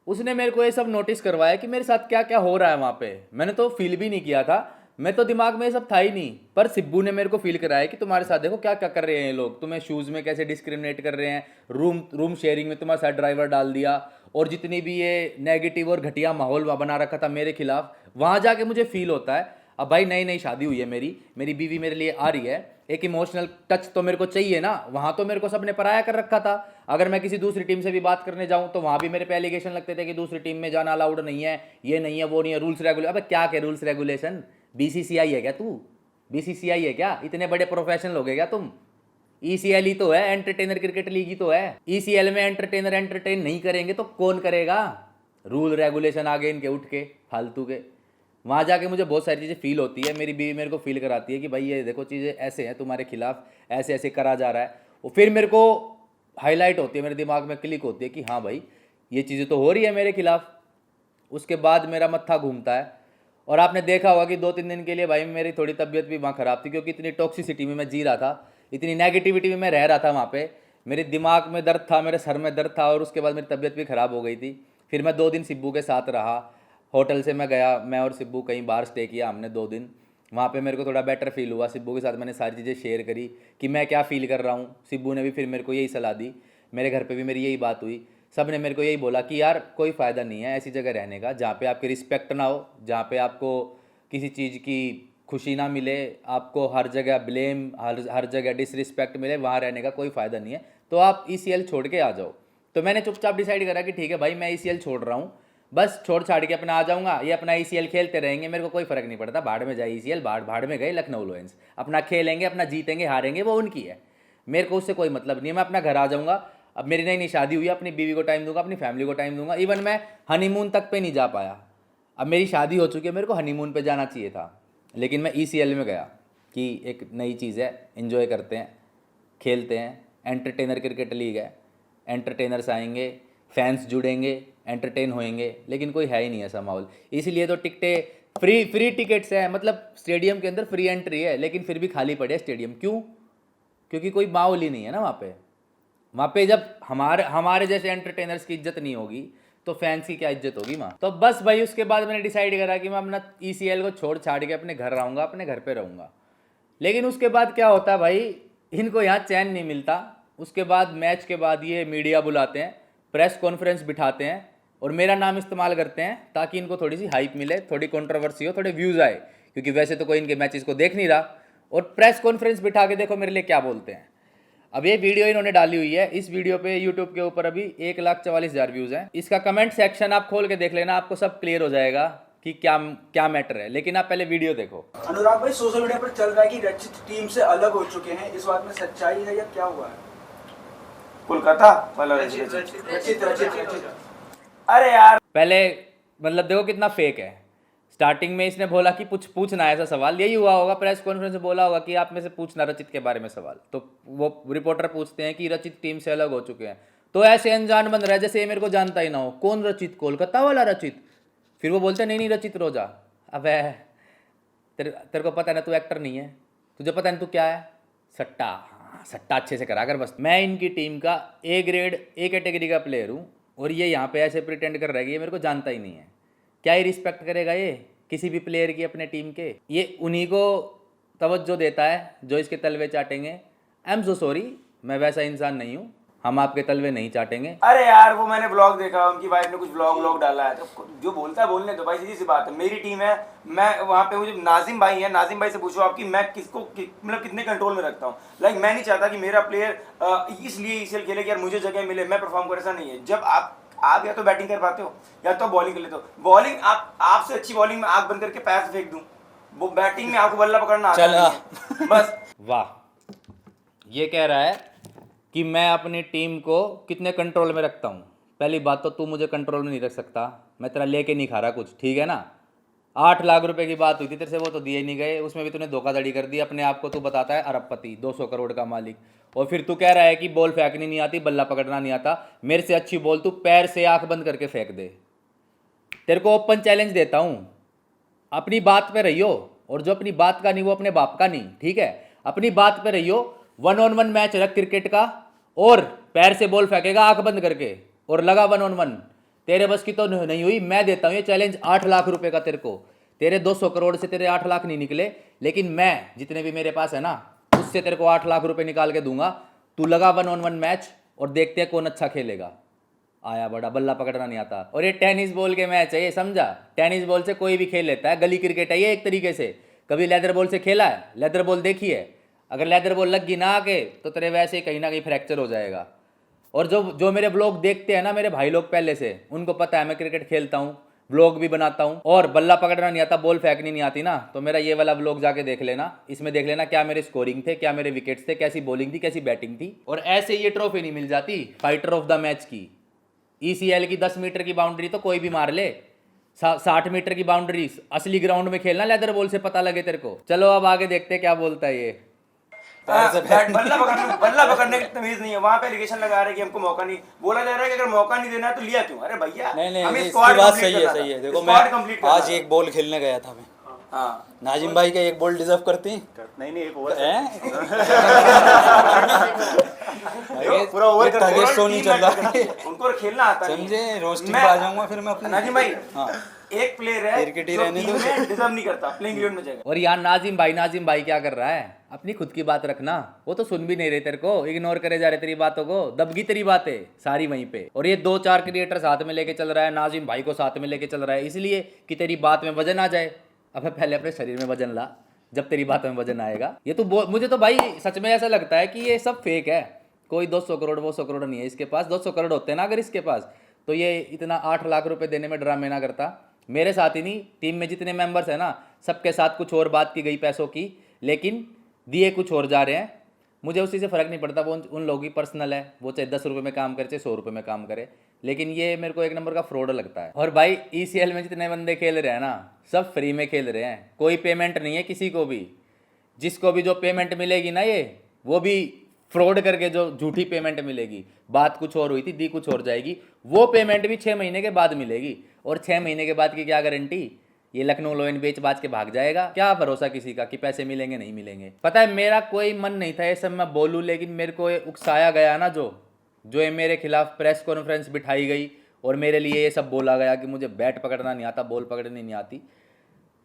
उसने मेरे को ये सब नोटिस करवाया कि मेरे साथ क्या क्या हो रहा है वहाँ पे। मैंने तो फील भी नहीं किया था, मैं तो दिमाग में ये सब था ही नहीं, पर सिब्बू ने मेरे को फील कराया कि तुम्हारे साथ देखो क्या क्या कर रहे हैं ये लोग, तुम्हें शूज़ में कैसे डिस्क्रिमिनेट कर रहे हैं, रूम शेयरिंग में तुम्हारे साथ ड्राइवर डाल दिया, और जितनी भी ये नेगेटिव और घटिया माहौल बना रखा था मेरे खिलाफ, वहाँ जाके मुझे फील होता है। अब भाई नई नई शादी हुई है मेरी बीवी मेरे लिए आ रही है, एक इमोशनल टच तो मेरे को चाहिए ना। वहाँ तो मेरे को सबने पराया कर रखा था। अगर मैं किसी दूसरी टीम से भी बात करने जाऊँ तो वहाँ भी मेरे पे एलिगेशन लगते थे कि दूसरी टीम में जाना अलाउड नहीं है, ये नहीं है, वो नहीं है, रूल्स रेगुलेशन। अबे क्या के रूल्स रेगुलेशन? बीसीसीआई है क्या तू? बीसीसीआई है क्या? इतने बड़े प्रोफेशनल हो गए क्या तुम? ईसीएल ही तो है, एंटरटेनर क्रिकेट लीग ही तो है। ईसीएल में एंटरटेनर एंटरटेन नहीं करेंगे तो कौन करेगा? रूल रेगुलेशन आ गए इनके उठ के फालतू के। वहाँ जाके मुझे बहुत सारी चीज़ें फील होती है, मेरी बीवी मेरे को फील कराती है कि भाई ये देखो चीज़ें ऐसे हैं, तुम्हारे खिलाफ ऐसे ऐसे करा जा रहा है। और फिर मेरे को हाईलाइट होती है, मेरे दिमाग में क्लिक होती है कि हाँ भाई ये चीज़ें तो हो रही है मेरे खिलाफ। उसके बाद मेरा मत्था घूमता है, और आपने देखा होगा कि 2-3 दिन के लिए भाई मेरी थोड़ी तबीयत भी वहाँ ख़राब थी, क्योंकि इतनी टॉक्सिसिटी में मैं जी रहा था, इतनी नेगेटिविटी में मैं रह रहा था वहाँ पे। मेरे दिमाग में दर्द था, मेरे सर में दर्द था, और उसके बाद मेरी तबीयत भी ख़राब हो गई थी। फिर मैं 2 दिन सिब्बू के साथ रहा, होटल से मैं गया, मैं और सिब्बू कहीं बाहर स्टे किया हमने 2 दिन। वहाँ पे मेरे को थोड़ा बेटर फील हुआ, सिब्बू के साथ मैंने सारी चीज़ें शेयर करी कि मैं क्या फ़ील कर रहा हूँ। सिब्बू ने भी फिर मेरे को यही सलाह दी, मेरे घर पे भी मेरी यही बात हुई, सब ने मेरे को यही बोला कि यार कोई फ़ायदा नहीं है ऐसी जगह रहने का जहाँ पे आपकी रिस्पेक्ट ना हो, जहाँ पे आपको किसी चीज़ की खुशी ना मिले, आपको हर जगह ब्लेम, हर जगह डिसरिस्पेक्ट मिले, वहाँ रहने का कोई फ़ायदा नहीं है, तो आप ईसीएल छोड़ के आ जाओ। तो मैंने चुपचाप डिसाइड करा कि ठीक है भाई मैं ईसीएल छोड़ रहा हूँ, बस छोड़ छाड़ के अपना आ जाऊंगा, ये अपना ईसीएल खेलते रहेंगे, मेरे को कोई फ़र्क नहीं पड़ता, भाड़ में जाए ईसीएल, भाड़ में गए लखनऊ लॉयंस, अपना खेलेंगे, अपना जीतेंगे हारेंगे वो उनकी है, मेरे को उससे कोई मतलब नहीं है। मैं अपना घर आ जाऊँगा, अब मेरी नई नई शादी हुई है, अपनी बीवी को टाइम दूंगा, अपनी फैमिली को टाइम दूंगा। इवन मैं हनीमून तक पे नहीं जा पाया। अब मेरी शादी हो चुकी है, मेरे को हनीमून पे जाना चाहिए था, लेकिन मैं ECL में गया कि एक नई चीज़ है, एंजॉय करते हैं, खेलते हैं, एंटरटेनर क्रिकेट लीग है, एंटरटेनर्स आएंगे, फैंस जुड़ेंगे, एंटरटेन होएंगे, लेकिन कोई है ही नहीं ऐसा माहौल। इसलिए तो टिकटें फ्री टिकट्स हैं, मतलब स्टेडियम के अंदर फ्री एंट्री है, लेकिन फिर भी खाली पड़े स्टेडियम। क्यों? क्योंकि कोई माहौल ही नहीं है ना वहाँ पे जब हमारे जैसे एंटरटेनर्स की इज्जत नहीं होगी तो फैंस की क्या इज्जत होगी वहाँ। तो बस भाई उसके बाद मैंने डिसाइड करा कि मैं अपना ECL को छोड़ छाड़ के अपने घर रहूँगा, अपने घर पे रहूँगा। लेकिन उसके बाद क्या होता है भाई, इनको यहाँ चैन नहीं मिलता। उसके बाद मैच के बाद ये मीडिया बुलाते हैं, प्रेस कॉन्फ्रेंस बिठाते हैं और मेरा नाम इस्तेमाल करते हैं ताकि इनको थोड़ी सी हाइप मिले, थोड़ी कंट्रोवर्सी हो, थोड़े व्यूज़ आए, क्योंकि वैसे तो कोई इनके मैचेस को देख नहीं रहा। और प्रेस कॉन्फ्रेंस बिठा के देखो मेरे लिए क्या बोलते हैं। अब ये वीडियो इन्होंने डाली हुई है, इस वीडियो पे यूट्यूब के ऊपर अभी 1,44,000 व्यूज़ हैं। इसका कमेंट सेक्शन आप खोल के देख लेना, आपको सब क्लियर हो जाएगा कि क्या मैटर है। लेकिन आप पहले वीडियो देखो। अनुराग भाई, सोशल मीडिया पर चल रहा है कि रचित टीम से अलग हो चुके हैं, इस बात में सच्चाई है या क्या हुआ है? कोलकाता वाला रचित अरे यार पहले मतलब देखो कितना फेक है। स्टार्टिंग में इसने बोला कि पूछना है ऐसा सवाल, यही हुआ होगा, प्रेस कॉन्फ्रेंस में बोला होगा कि आप में से पूछना रचित के बारे में सवाल। तो वो रिपोर्टर पूछते हैं कि रचित टीम से अलग हो चुके हैं, तो ऐसे अनजान बन रहा है जैसे ये मेरे को जानता ही ना हो। कौन रचित? कोलकाता वाला रचित? फिर वो बोलते हैं नहीं रचित रोजा। अब तेरे को पता है ना तू एक्टर नहीं है, तुझे पता नहीं तू क्या है, सट्टा। सट्टा अच्छे से करा कर बस। मैं इनकी टीम का A ग्रेड A कैटेगरी का प्लेयर हूँ और ये यहाँ पे ऐसे प्रिटेंड कर रहा है कि ये मेरे को जानता ही नहीं है। क्या ही रिस्पेक्ट करेगा ये किसी भी प्लेयर की अपने टीम के? ये उन्हीं को तवज्जो देता है जो इसके तलवे चाटेंगे। आई एम सो सॉरी, मैं वैसा इंसान नहीं हूँ, हम आपके तलवे नहीं चाटेंगे। अरे यार वो मैंने ब्लॉग देखा, उनकी वाइफ ने कुछ ब्लॉग डाला है, तो जो बोलता है बोलने दो भाई, सीधी सी बात है। मेरी टीम है, मैं वहाँ पे हूँ। जब नाजिम भाई है, नाजिम भाई से पूछो आपकी मैं किसको मतलब कितने कंट्रोल में रखता हूँ। लाइक मैं नहीं चाहता कि मेरा प्लेयर इसलिए ECL खेले कि यार मुझे जगह मिले, मैं परफॉर्म करूँ, ऐसा नहीं है। जब आप या तो बैटिंग कर पाते हो या तो बॉलिंग कर लेते हो। बॉलिंग आपसे अच्छी बॉलिंग में आंख बंद करके पैर से फेंक दूं, वो बैटिंग में आपको बल्ला पकड़ना आता नहीं है। बस वाह, ये कह रहा है कि मैं अपनी टीम को कितने कंट्रोल में रखता हूँ। पहली बात तो तू मुझे कंट्रोल में नहीं रख सकता, मैं तेरा लेके नहीं खा रहा कुछ, ठीक है ना। 8 लाख रुपए की बात हुई थी तेरे से, वो तो दिए नहीं गए, उसमें भी तूने धोखाधड़ी कर दी। अपने आप को तू बताता है अरबपति, 200 करोड़ का मालिक, और फिर तू कह रहा है कि बॉल फेंकनी नहीं आती, बल्ला पकड़ना नहीं आता। मेरे से अच्छी बॉल तू पैर से आंख बंद करके फेंक दे। तेरे को ओपन चैलेंज देता हूँ, अपनी बात पे रहियो, और जो अपनी बात का नहीं वो अपने बाप का नहीं, ठीक है। अपनी बात पे रहियो, 1-on-1 मैच रख क्रिकेट का, और पैर से बॉल फेंकेगा आंख बंद करके, और लगा 1-on-1। तेरे बस की तो नहीं हुई, मैं देता हूँ ये चैलेंज 8 लाख रुपए का तेरे को। तेरे 200 करोड़ से तेरे 8 लाख नहीं निकले, लेकिन मैं जितने भी मेरे पास है ना, उससे तेरे को 8 लाख रुपए निकाल के दूंगा। तू लगा 1-on-1 मैच और देखते हैं कौन अच्छा खेलेगा। आया बड़ा, बल्ला पकड़ना नहीं आता। और ये टेनिस बॉल के मैच है, ये समझा। टेनिस बॉल से कोई भी खेल लेता है, गली क्रिकेट है ये एक तरीके से। कभी लेदर बॉल से खेला है? लेदर बॉल देखी है? अगर लेदर बॉल लग गई ना आके तो तेरे वैसे ही कहीं ना कहीं फ्रैक्चर हो जाएगा। और जो मेरे ब्लॉग देखते हैं ना मेरे भाई लोग पहले से, उनको पता है मैं क्रिकेट खेलता हूँ, ब्लॉग भी बनाता हूँ, और बल्ला पकड़ना नहीं आता, बॉल फेंकनी नहीं आती ना, तो मेरा ये वाला ब्लॉग जाके देख लेना। इसमें देख लेना क्या मेरे स्कोरिंग थे, क्या मेरे विकेट्स थे, कैसी बॉलिंग थी, कैसी बैटिंग थी। और ऐसे ये ट्रॉफी नहीं मिल जाती फाइटर ऑफ द मैच की। ECL की 10 मीटर की बाउंड्री तो कोई भी मार ले, 60 मीटर की बाउंड्री असली ग्राउंड में खेलना लेदर बॉल से, पता लगे तेरे को। चलो अब आगे देखते क्या बोलता है ये। बल्ला पकड़ने की तमीज नहीं है। वहाँ पे एलिगेशन लगा रहे हैं कि हमको मौका नहीं, बोला जा रहा है कि अगर मौका नहीं देना है तो लिया क्यों? अरे भैया नहीं इसकी बात सही है। देखो मैं आज एक बॉल खेलने गया था मैं, हाँ नाजिम भाई का एक बॉल डिजर्व करती नहीं एक ओवर पूरा ओवर target show नहीं चल रहा है। उनको खेलना आता नहीं समझे, रोस्टिंग पे आ जाऊंगा फिर मैं अपने। नाजिम भाई हाँ, एक प्लेयर है क्रिकेट ही जो रहने टीम दो। में डिजर्व नहीं करता प्लेइंग 11 में जगह। और यार नाजिम भाई क्या कर रहा है? अपनी खुद की बात रखना, वो तो सुन भी नहीं रहे तेरे को, इग्नोर करे जा रहे तेरी बातों को, दबगी तेरी बातें सारी वहीं पे। और ये 2-4 क्रिएटर साथ में लेके चल रहा है, नाजिम भाई को साथ में लेके चल रहा है, इसलिए कि तेरी बात में वजन आ जाए। अब पहले अपने शरीर में वजन ला, जब तेरी बात में वजन आएगा। ये तो मुझे तो भाई सच में ऐसा लगता है कि ये सब फेक है। कोई 200 करोड़ 200 करोड़ नहीं है इसके पास। 200 करोड़ होते हैं ना अगर इसके पास, तो ये इतना 8 लाख रुपए देने में ड्रामे ना करता। मेरे साथ ही नहीं, टीम में जितने मेंबर्स हैं ना, सबके साथ कुछ और बात की गई पैसों की, लेकिन दिए कुछ और जा रहे हैं। मुझे उसी से फ़र्क नहीं पड़ता, वो उन लोगों की पर्सनल है, वो चाहे 10 रुपये में काम करे चाहे 100 रुपये में काम करे, लेकिन ये मेरे को एक नंबर का फ्रॉड लगता है। और भाई ECL में जितने बंदे खेल रहे हैं ना, सब फ्री में खेल रहे हैं, कोई पेमेंट नहीं है किसी को भी। जिसको भी जो पेमेंट मिलेगी ना, ये वो भी फ्रॉड करके जो झूठी पेमेंट मिलेगी, बात कुछ और हुई थी दी कुछ और जाएगी, वो पेमेंट भी 6 महीने के बाद मिलेगी। और 6 महीने के बाद की क्या गारंटी, ये लखनऊ लोयन बेच बाज के भाग जाएगा, क्या भरोसा किसी का कि पैसे मिलेंगे नहीं मिलेंगे। पता है मेरा कोई मन नहीं था ये सब मैं बोलूँ, लेकिन मेरे को ये उकसाया गया ना, जो ये मेरे खिलाफ प्रेस कॉन्फ्रेंस बिठाई गई और मेरे लिए ये सब बोला गया कि मुझे बैट पकड़ना नहीं आता, बॉल पकड़नी नहीं आती,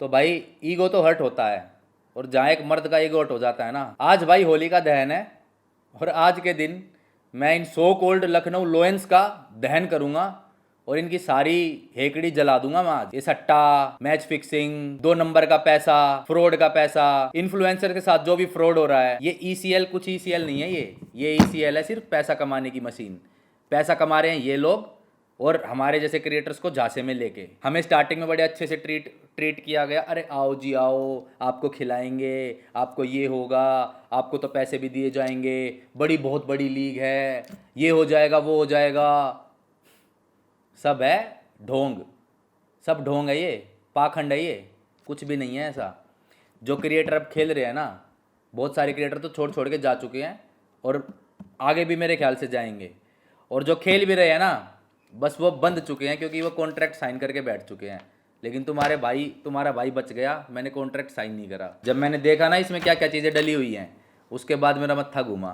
तो भाई ईगो तो हर्ट होता है। और जहाँ एक मर्द का ईगो हर्ट हो जाता है ना, आज भाई होली का दहन है और आज के दिन मैं इन सो कोल्ड लखनऊ लोयंस का दहन करूँगा और इनकी सारी हेकड़ी जला दूंगा मैं आज। ये सट्टा, मैच फिक्सिंग, 2 नंबर का पैसा, फ्रॉड का पैसा, इन्फ्लुएंसर के साथ जो भी फ्रॉड हो रहा है, ये ECL कुछ ECL नहीं है, ये ECL है सिर्फ पैसा कमाने की मशीन। पैसा कमा रहे हैं ये लोग और हमारे जैसे क्रिएटर्स को झांसे में लेके। हमें स्टार्टिंग में बड़े अच्छे से ट्रीट किया गया, अरे आओ जी आओ, आपको खिलाएंगे, आपको ये होगा, आपको तो पैसे भी दिए जाएंगे, बहुत बड़ी लीग है, ये हो जाएगा वो हो जाएगा। सब है ढोंग, सब ढोंग है, ये पाखंड है, ये कुछ भी नहीं है ऐसा। जो क्रिएटर अब खेल रहे हैं ना, बहुत सारे क्रिएटर तो छोड़ छोड़ के जा चुके हैं और आगे भी मेरे ख्याल से जाएंगे। और जो खेल भी रहे हैं ना, बस वो बंद चुके हैं क्योंकि वो कॉन्ट्रैक्ट साइन करके बैठ चुके हैं। लेकिन तुम्हारा भाई बच गया, मैंने कॉन्ट्रैक्ट साइन नहीं करा। जब मैंने देखा ना इसमें क्या क्या चीज़ें डली हुई हैं, उसके बाद मेरा मत्था घूमा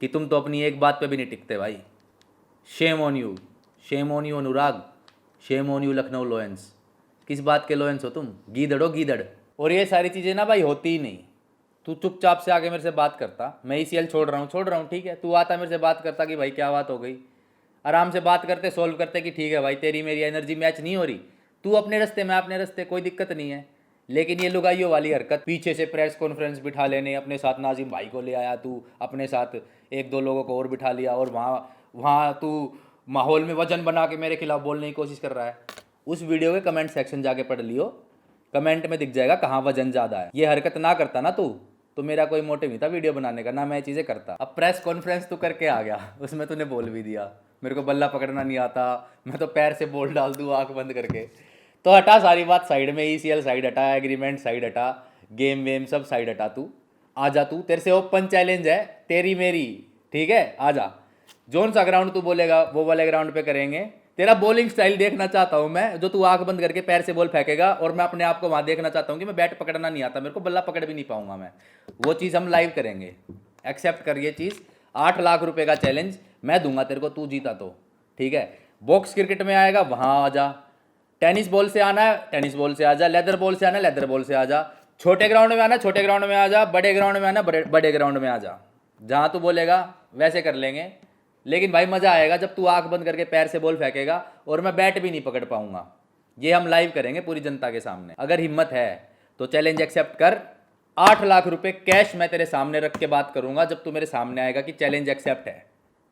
कि तुम तो अपनी एक बात पे भी नहीं टिकते भाई। Shame on you, shame on you Anurag, shame on you Lucknow Lions. किस बात के लोयंस हो तुम? गीदड़ हो गीदड़। और ये सारी चीज़ें ना भाई होती ही नहीं। तू चुपचाप से आके मेरे से बात करता, मैं ECL छोड़ रहा हूँ ठीक है, तू आता मेरे से बात करता कि भाई क्या बात हो गई, आराम से बात करते, सोल्व करते कि ठीक है भाई तेरी मेरी एनर्जी मैच नहीं हो रही, तू अपने रास्ते मैं अपने रास्ते, कोई दिक्कत नहीं है। लेकिन ये लुगाइयों वाली हरकत, पीछे से प्रेस कॉन्फ्रेंस बिठा लेने, अपने साथ नाजिम भाई को ले आया तू, अपने साथ 1-2 लोगों को और बिठा लिया और वहाँ तू माहौल में वजन बना के मेरे खिलाफ बोलने की कोशिश कर रहा है। उस वीडियो के कमेंट सेक्शन जाके पढ़ लियो, कमेंट में दिख जाएगा कहाँ वजन ज़्यादा है। ये हरकत ना करता ना तू, तो मेरा कोई मोटिव नहीं था वीडियो बनाने का, ना मैं चीज़ें करता। अब प्रेस कॉन्फ्रेंस तू करके आ गया, उसमें तूने बोल भी दिया मेरे को बल्ला पकड़ना नहीं आता, मैं तो पैर से बॉल डाल दूँ आँख बंद करके। तो हटा सारी बात साइड में, ECL साइड हटा, एग्रीमेंट साइड हटा, गेम वेम सब साइड हटा, तू आ जा, तू तेरे से ओपन चैलेंज है तेरी मेरी, ठीक है, आ जा। जोन सा ग्राउंड तू बोलेगा वो वाले ग्राउंड पे करेंगे। तेरा बॉलिंग स्टाइल देखना चाहता हूँ मैं, जो तू आंख बंद करके पैर से बॉल फेंकेगा, और मैं अपने आप को वहाँ देखना चाहता हूँ कि मैं बैट पकड़ना नहीं आता, मेरे को बल्ला पकड़ भी नहीं पाऊंगा मैं। वो चीज़ हम लाइव करेंगे, एक्सेप्ट कर ये चीज़। 8 लाख रुपए का चैलेंज मैं दूंगा तेरे को, तू जीता तो ठीक है। बॉक्स क्रिकेट में आएगा वहाँ आ जा, टेनिस बॉल से आना है टेनिस बॉल से आ जा, लेदर बॉल से आना है लेदर बॉल से आ जा, छोटे ग्राउंड में आना है छोटे ग्राउंड में आ जा, बड़े ग्राउंड में आना है बड़े ग्राउंड में आ जा, जहाँ तू बोलेगा वैसे कर लेंगे। लेकिन भाई मज़ा आएगा जब तू आंख बंद करके पैर से बॉल फेंकेगा और मैं बैट भी नहीं पकड़ पाऊंगा। ये हम लाइव करेंगे पूरी जनता के सामने। अगर हिम्मत है तो चैलेंज एक्सेप्ट कर। 8 लाख रुपए कैश मैं तेरे सामने रख के बात करूंगा जब तू मेरे सामने आएगा कि चैलेंज एक्सेप्ट है,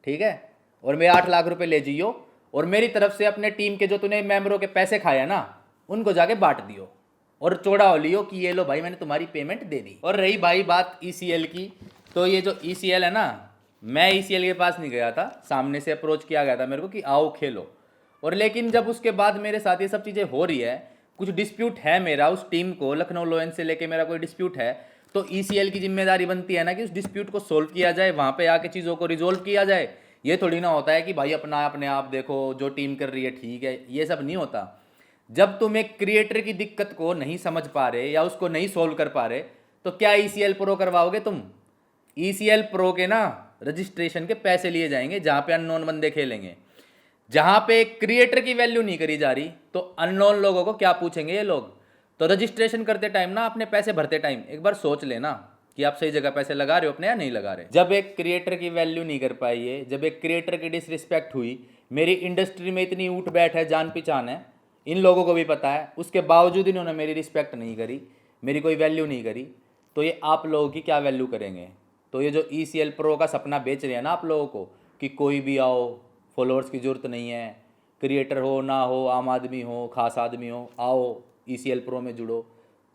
ठीक है। और मैं 8 लाख रुपए ले जियो, और मेरी तरफ से अपने टीम के जो तूने मेंबरों के पैसे खाए ना, उनको जाके बांट दियो और चौड़ा हो लियो कि ये लो भाई मैंने तुम्हारी पेमेंट दे दी। और रही भाई बात ECL की, तो ये जो ECL है ना, मैं ECL के पास नहीं गया था, सामने से अप्रोच किया गया था मेरे को कि आओ खेलो। और लेकिन जब उसके बाद मेरे साथ ये सब चीज़ें हो रही है, कुछ डिस्प्यूट है मेरा उस टीम को, लखनऊ लोयंस से लेके मेरा कोई डिस्प्यूट है, तो ECL की जिम्मेदारी बनती है ना कि उस डिस्प्यूट को सोल्व किया जाए, वहाँ पे आके चीज़ों को रिजोल्व किया जाए। ये थोड़ी ना होता है कि भाई अपने आप देखो जो टीम कर रही है ठीक है, ये सब नहीं होता। जब तुम एक क्रिएटर की दिक्कत को नहीं समझ पा रहे या उसको नहीं सोल्व कर पा रहे, तो क्या ECL प्रो करवाओगे तुम? ECL प्रो के ना रजिस्ट्रेशन के पैसे लिए जाएंगे, जहाँ पे अननोन बंदे खेलेंगे। जहाँ पे क्रिएटर की वैल्यू नहीं करी जा रही, तो अननोन लोगों को क्या पूछेंगे ये लोग? तो रजिस्ट्रेशन करते टाइम ना, अपने पैसे भरते टाइम एक बार सोच लेना कि आप सही जगह पैसे लगा रहे हो अपने या नहीं लगा रहे। जब एक क्रिएटर की वैल्यू नहीं कर पाई है, जब एक क्रिएटर की डिसरिस्पेक्ट हुई, मेरी इंडस्ट्री में इतनी ऊट बैठ है, जान पहचान है, इन लोगों को भी पता है, उसके बावजूद इन्होंने मेरी रिस्पेक्ट नहीं करी, मेरी कोई वैल्यू नहीं करी, तो ये आप लोगों की क्या वैल्यू करेंगे? तो ये जो ECL प्रो का सपना बेच रहे हैं ना आप लोगों को कि कोई भी आओ, फॉलोअर्स की ज़रूरत नहीं है, क्रिएटर हो ना हो, आम आदमी हो, खास आदमी हो, आओ ECL प्रो में जुड़ो,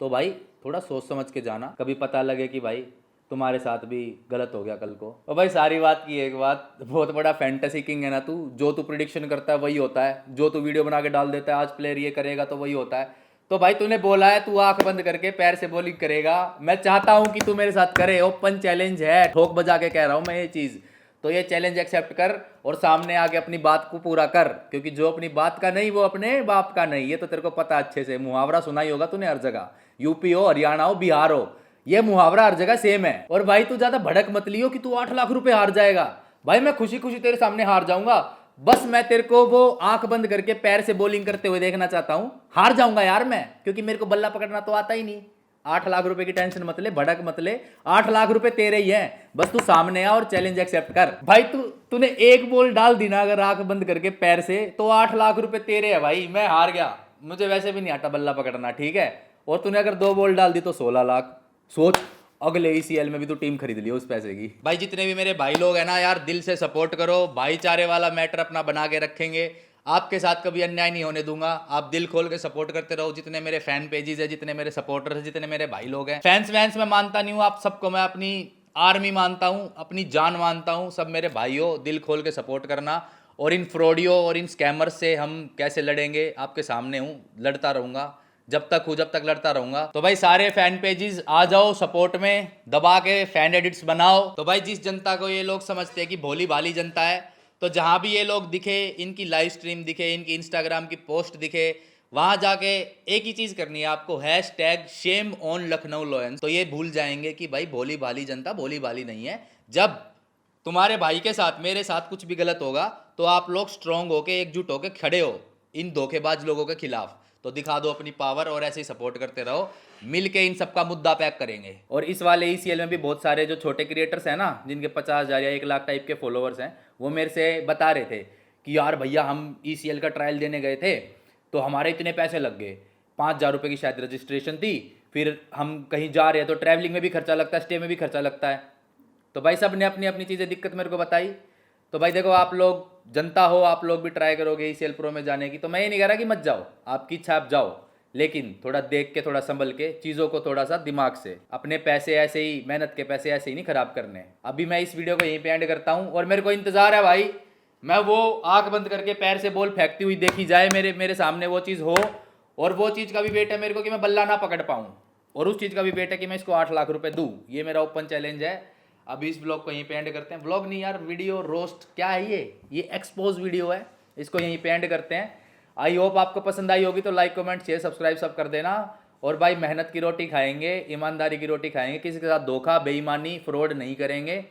तो भाई थोड़ा सोच समझ के जाना। कभी पता लगे कि भाई तुम्हारे साथ भी गलत हो गया कल को। और भाई सारी बात की एक बात, बहुत बड़ा फैंटेसी किंग है ना तू, जो तू प्रिडिक्शन करता है वही होता है, जो तू वीडियो बना के डाल देता है आज प्लेयर ये करेगा तो वही होता है। तो भाई तूने बोला है तू आंख बंद करके पैर से बॉलिंग करेगा, मैं चाहता हूं कि तू मेरे साथ करे, ओपन चैलेंज है, ठोक बजा के कह रहा हूं मैं ये चीज। तो ये चैलेंज एक्सेप्ट कर और सामने आके अपनी बात को पूरा कर, क्योंकि जो अपनी बात का नहीं वो अपने बाप का नहीं, ये तो तेरे को पता अच्छे से, मुहावरा सुना ही होगा तूने हर जगह, यूपी हो, हरियाणा हो, बिहार हो, ये मुहावरा हर जगह सेम है। और भाई तू ज्यादा भड़क मत लियो कि तू 8 लाख रुपए हार जाएगा। भाई मैं खुशी खुशी तेरे सामने हार जाऊंगा, बस मैं तेरे को वो आंख बंद करके पैर से बॉलिंग करते हुए देखना चाहता हूं। हार जाऊंगा यार मैं, क्योंकि मेरे को बल्ला पकड़ना तो आता ही नहीं। 8 लाख रुपए की टेंशन मत ले, भड़क मत ले, 8 लाख रुपए तेरे ही हैं, बस तू सामने आ और चैलेंज एक्सेप्ट कर। भाई तूने एक बॉल डाल दी ना अगर आंख बंद करके पैर से, तो 8 लाख रुपए तेरे है भाई, मैं हार गया, मुझे वैसे भी नहीं आता बल्ला पकड़ना, ठीक है। और तूने अगर 2 बॉल डाल दी तो 16 लाख, सोच अगले ईसीएल में भी तो टीम खरीद लियो उस पैसे की। भाई जितने भी मेरे भाई लोग हैं ना यार, दिल से सपोर्ट करो, भाईचारे वाला मैटर अपना बना के रखेंगे, आपके साथ कभी अन्याय नहीं होने दूंगा, आप दिल खोल के सपोर्ट करते रहो। जितने मेरे फैन पेजेस है, जितने मेरे सपोर्टर्स है, जितने मेरे भाई लोग हैं, फैंस वैंस मैं मानता नहीं हूँ, आप सबको मैं अपनी आर्मी मानता हूँ, अपनी जान मानता हूँ, सब मेरे भाइयों, दिल खोल के सपोर्ट करना। और इन फ्रॉडियों और इन स्कैमर्स से हम कैसे लड़ेंगे, आपके सामने हूँ, लड़ता रहूंगा, जब तक हूँ जब तक लड़ता रहूंगा। तो भाई सारे फैन पेजेस आ जाओ सपोर्ट में, दबा के फैन एडिट्स बनाओ। तो भाई जिस जनता को ये लोग समझते हैं कि भोली भाली जनता है, तो जहां भी ये लोग दिखे, इनकी लाइव स्ट्रीम दिखे, इनकी इंस्टाग्राम की पोस्ट दिखे, वहां जाके एक ही चीज करनी है आपको, #shame on लखनऊ लॉयंस। तो ये भूल जाएंगे कि भाई भोली भाली जनता भोली भाली नहीं है। जब तुम्हारे भाई के साथ, मेरे साथ कुछ भी गलत होगा तो आप लोग स्ट्रांग होके, एकजुट होके खड़े हो इन धोखेबाज लोगों के खिलाफ, तो दिखा दो अपनी पावर और ऐसे ही सपोर्ट करते रहो, मिलके इन सबका मुद्दा पैक करेंगे। और इस वाले ईसीएल में भी बहुत सारे जो छोटे क्रिएटर्स हैं ना, जिनके 50,000 या 1 लाख टाइप के फॉलोअर्स हैं, वो मेरे से बता रहे थे कि यार भैया हम ईसीएल का ट्रायल देने गए थे तो हमारे इतने पैसे लग गए, 5,000 रुपये की शायद रजिस्ट्रेशन थी, फिर हम कहीं जा रहे हैं तो ट्रैवलिंग में भी खर्चा लगता है, स्टे में भी खर्चा लगता है। तो भाई सब ने अपनी अपनी चीज़ें दिक्कत मेरे को बताई। तो भाई देखो, आप लोग जनता हो, आप लोग भी ट्राई करोगे ईसीएल प्रो में जाने की, तो मैं ये नहीं कह रहा कि मत जाओ, आपकी इच्छा आप जाओ, लेकिन थोड़ा देख के, थोड़ा संभल के, चीज़ों को थोड़ा सा दिमाग से, अपने पैसे ऐसे ही, मेहनत के पैसे ऐसे ही नहीं खराब करने। अभी मैं इस वीडियो को यहीं पे एंड करता हूँ और मेरे को इंतज़ार है भाई, मैं वो आंख बंद करके पैर से बॉल फेंकती हुई देखी जाए, मेरे सामने वो चीज़ हो, और वो चीज़ का भी वेट है मेरे को कि मैं बल्ला ना पकड़ पाऊँ, और उस चीज़ का भी वेट है कि मैं इसको 8 लाख रुपये दूँ। ये मेरा ओपन चैलेंज है। अभी इस ब्लॉग को यहीं पे एंड करते हैं, ब्लॉग नहीं यार, वीडियो रोस्ट क्या है ये एक्सपोज वीडियो है, इसको यहीं पे एंड करते हैं। आई होप आपको पसंद आई होगी, तो लाइक कमेंट शेयर सब्सक्राइब सब कर देना। और भाई मेहनत की रोटी खाएंगे, ईमानदारी की रोटी खाएंगे, किसी के साथ धोखा, बेईमानी, फ्रॉड नहीं करेंगे।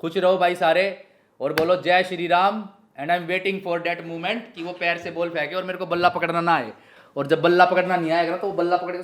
खुश रहो भाई सारे, और बोलो जय Shri Ram. And I am waiting for that moment कि वो पैर से बॉल फेंके और मेरे को बल्ला पकड़ना ना आए, और जब बल्ला पकड़ना नहीं आएगा ना तो वो बल्ला पकड़ के